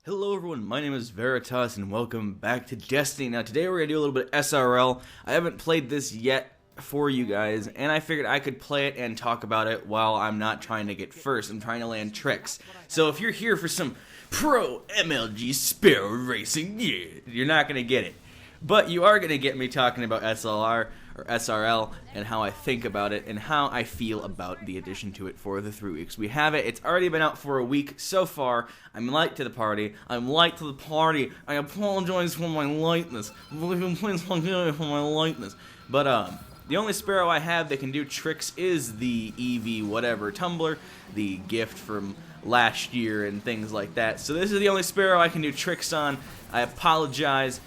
Hello everyone, my name is Veritas and welcome back to Destiny. Now today we're going to do a little bit of SRL. I haven't played this yet for you guys, and I figured I could play it and talk about it while I'm not trying to get first. I'm trying to land tricks. So if you're here for some pro MLG Sparrow Racing, you're not going to get it. But you are going to get me talking about SLR or SRL and how I think about it and how I feel about the addition to it for the 3 weeks we have it. It's already been out for a week so far. I'm late to the party. I apologize for my lateness. Please forgive me for my lateness. But the only Sparrow I have that can do tricks is the EV whatever tumbler, the gift from last year and things like that. So this is the only Sparrow I can do tricks on. I apologize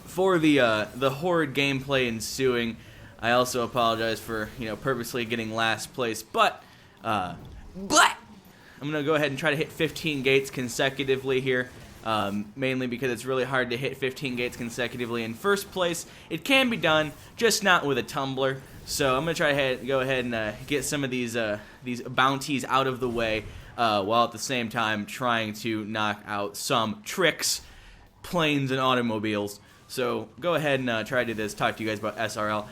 for the horrid gameplay ensuing. I also apologize for purposely getting last place, but I'm gonna go ahead and try to hit 15 gates consecutively here, mainly because it's really hard to hit 15 gates consecutively in first place. It can be done, just not with a tumbler. So I'm gonna try to go ahead and get some of these bounties out of the way, while at the same time trying to knock out some tricks, planes, and automobiles. So go ahead and try to do this, talk to you guys about SRL.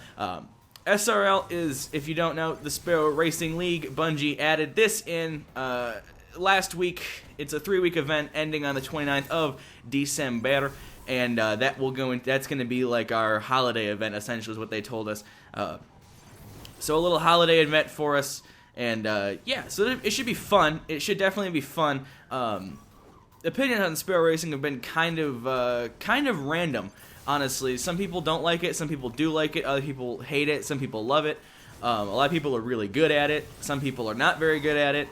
SRL is, if you don't know, the Sparrow Racing League. Bungie added this in last week. It's a 3-week event ending on the 29th of December, and that's going to be like our holiday event, essentially, is what they told us. So a little holiday event for us, and yeah, so it should be fun. It should definitely be fun. Opinions on Sparrow Racing have been kind of random, honestly. Some people don't like it, some people do like it, other people hate it, some people love it. A lot of people are really good at it, some people are not very good at it.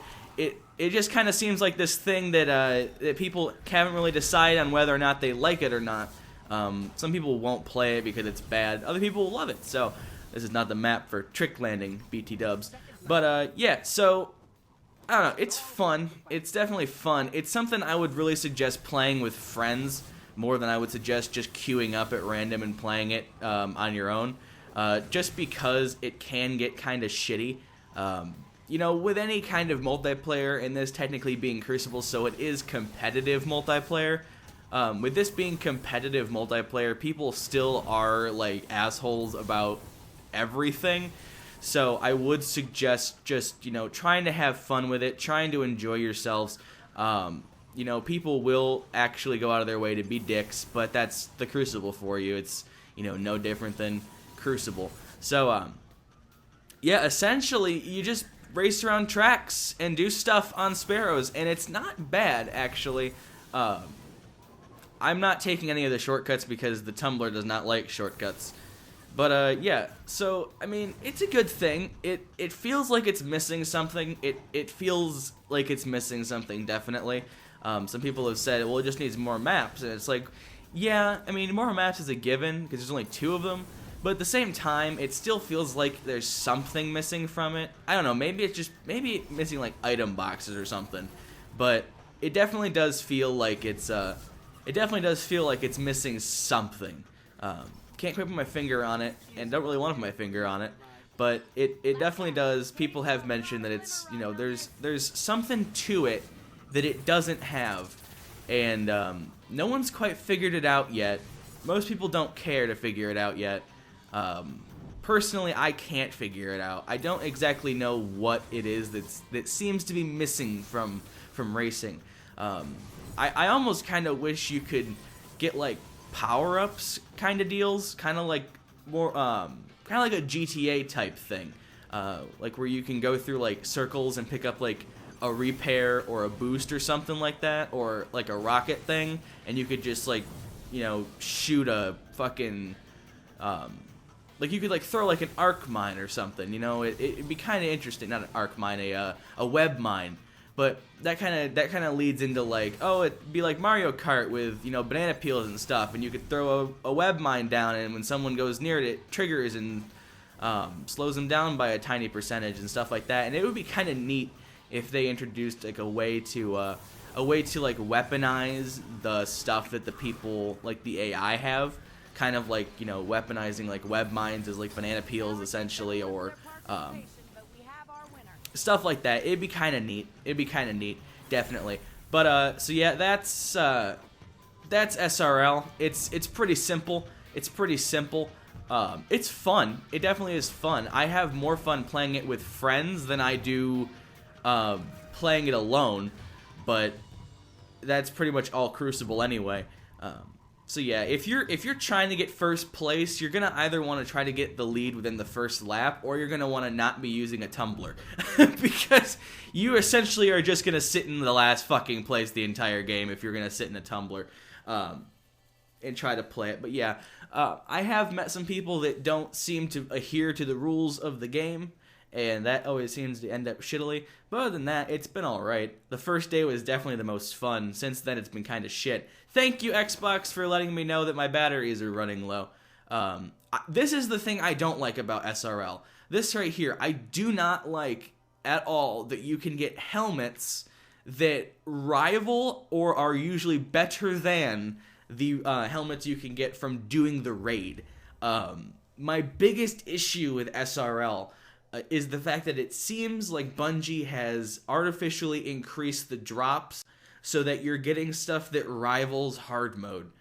It just kind of seems like this thing that people haven't really decided on whether or not they like it or not. Some people won't play it because it's bad, other people will love it. So this is not the map for trick landing, BT dubs. But yeah, so I don't know, it's fun. It's definitely fun. It's something I would really suggest playing with friends more than I would suggest just queuing up at random and playing it on your own. Just because it can get kind of shitty. With any kind of multiplayer, and this technically being Crucible, so it is competitive multiplayer. With this being competitive multiplayer, people still are like assholes about everything. So I would suggest just, trying to have fun with it, trying to enjoy yourselves. People will actually go out of their way to be dicks, but that's the Crucible for you. It's, no different than Crucible. So, yeah, essentially, you just race around tracks and do stuff on Sparrows, and it's not bad, actually. I'm not taking any of the shortcuts because the tumbler does not like shortcuts. But, yeah, so, I mean, it's a good thing. It feels like it's missing something. It feels like it's missing something, definitely. Some people have said, well, it just needs more maps. And it's like, yeah, I mean, more maps is a given, because there's only 2 of them. But at the same time, it still feels like there's something missing from it. I don't know, maybe it's missing, like, item boxes or something. But it definitely does feel like it's missing something. Can't quite put my finger on it, and don't really want to put my finger on it, but it definitely does. People have mentioned that it's, there's something to it that it doesn't have, and no one's quite figured it out yet. Most people don't care to figure it out yet. Personally, I can't figure it out. I don't exactly know what it is that seems to be missing from racing. I almost kind of wish you could get, like, power-ups kind of deals, kind of like more kind of like a GTA type thing, like where you can go through like circles and pick up like a repair or a boost or something like that, or like a rocket thing, and you could just like shoot a fucking like you could like throw like an arc mine or something. It'd be kind of interesting. Not an arc mine, a web mine. But that kind of leads into like, oh, it'd be like Mario Kart with, banana peels and stuff, and you could throw a web mine down, and when someone goes near it, it triggers and slows them down by a tiny percentage and stuff like that. And it would be kind of neat if they introduced like a way to like weaponize the stuff that the people, like the AI, have, kind of like weaponizing like web mines as like banana peels essentially, or stuff like that. It'd be kind of neat. Definitely. So yeah, that's SRL. It's pretty simple. It's pretty simple. It's fun. It definitely is fun. I have more fun playing it with friends than I do playing it alone, but that's pretty much all Crucible anyway. So yeah, if you're trying to get first place, you're gonna either want to try to get the lead within the first lap, or you're gonna want to not be using a tumbler, because you essentially are just gonna sit in the last fucking place the entire game if you're gonna sit in a tumbler and try to play it. But yeah, I have met some people that don't seem to adhere to the rules of the game, and that always seems to end up shittily. But other than that, it's been alright. The first day was definitely the most fun. Since then, it's been kind of shit. Thank you, Xbox, for letting me know that my batteries are running low. This is the thing I don't like about SRL. This right here, I do not like at all that you can get helmets that rival or are usually better than the helmets you can get from doing the raid. My biggest issue with SRL is the fact that it seems like Bungie has artificially increased the drops so that you're getting stuff that rivals hard mode.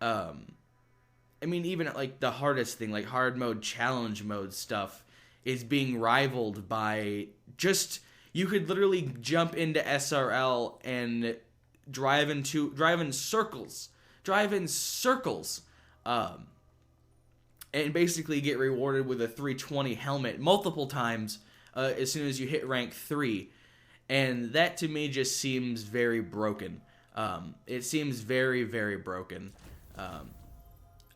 I mean, even like the hardest thing, like hard mode, challenge mode stuff, is being rivaled by just, you could literally jump into SRL and drive in circles, and basically get rewarded with a 320 helmet multiple times as soon as you hit rank 3. And that to me just seems very broken. It seems very, very broken.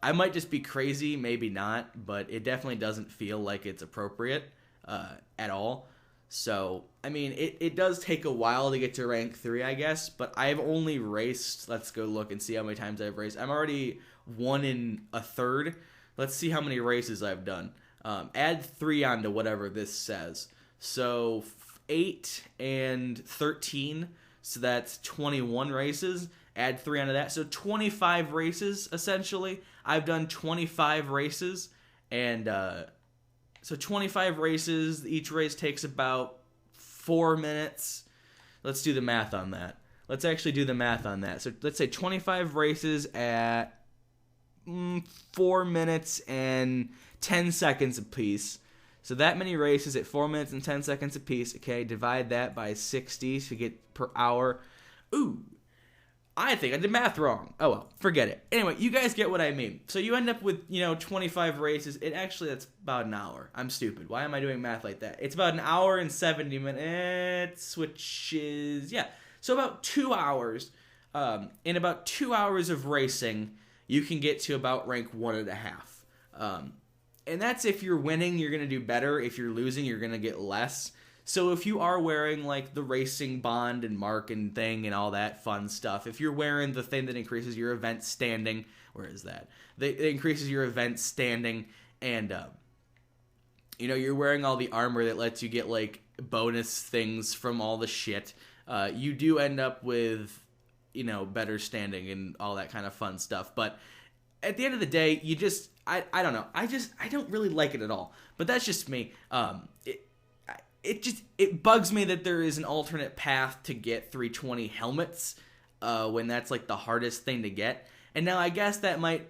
I might just be crazy, maybe not, but it definitely doesn't feel like it's appropriate at all. So, I mean, it does take a while to get to rank 3, I guess, but I've only raced, let's go look and see how many times I've raced. I'm already 1 1/3. Let's see how many races I've done. Add 3 onto whatever this says. So 8 and 13, so that's 21 races. Add 3 onto that, so 25 races, essentially. I've done 25 races, and so 25 races. Each race takes about 4 minutes. Let's do the math on that. Let's actually do the math on that. So let's say 25 races at 4 minutes and 10 seconds apiece. So that many races at 4 minutes and 10 seconds apiece. Okay, divide that by 60 to get per hour. Ooh, I think I did math wrong. Oh well, forget it. Anyway, you guys get what I mean. So you end up with, 25 races. That's about an hour. I'm stupid. Why am I doing math like that? It's about an hour and 70 minutes, which is, yeah. So about 2 hours. In about 2 hours of racing, you can get to about rank 1.5. And that's if you're winning, you're going to do better. If you're losing, you're going to get less. So if you are wearing like the racing bond and mark and thing and all that fun stuff, if you're wearing the thing that increases your event standing, where is that? It increases your event standing, and you're wearing all the armor that lets you get like bonus things from all the shit. You do end up with better standing and all that kind of fun stuff. But at the end of the day, you just I don't know. I don't really like it at all. But that's just me. It bugs me that there is an alternate path to get 320 helmets when that's like the hardest thing to get. And now I guess that might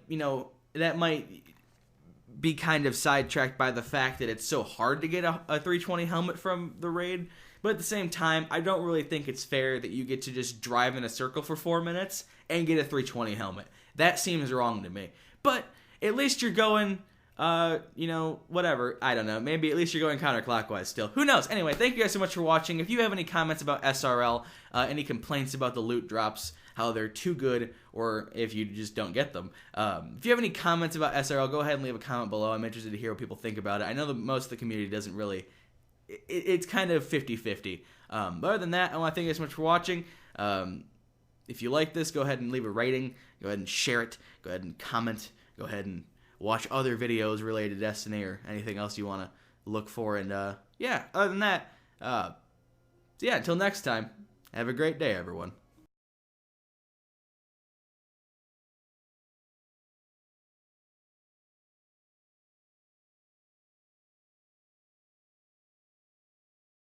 be kind of sidetracked by the fact that it's so hard to get a 320 helmet from the raid. But at the same time, I don't really think it's fair that you get to just drive in a circle for 4 minutes and get a 320 helmet. That seems wrong to me. But at least you're going, whatever. I don't know. Maybe at least you're going counterclockwise still. Who knows? Anyway, thank you guys so much for watching. If you have any comments about SRL, any complaints about the loot drops, how they're too good, or if you just don't get them. If you have any comments about SRL, go ahead and leave a comment below. I'm interested to hear what people think about it. I know that most of the community doesn't really... It's kind of 50-50. But other than that, I want to thank you guys so much for watching. If you like this, go ahead and leave a rating. Go ahead and share it. Go ahead and comment. Go ahead and watch other videos related to Destiny or anything else you want to look for. And, yeah, other than that, until next time, have a great day, everyone.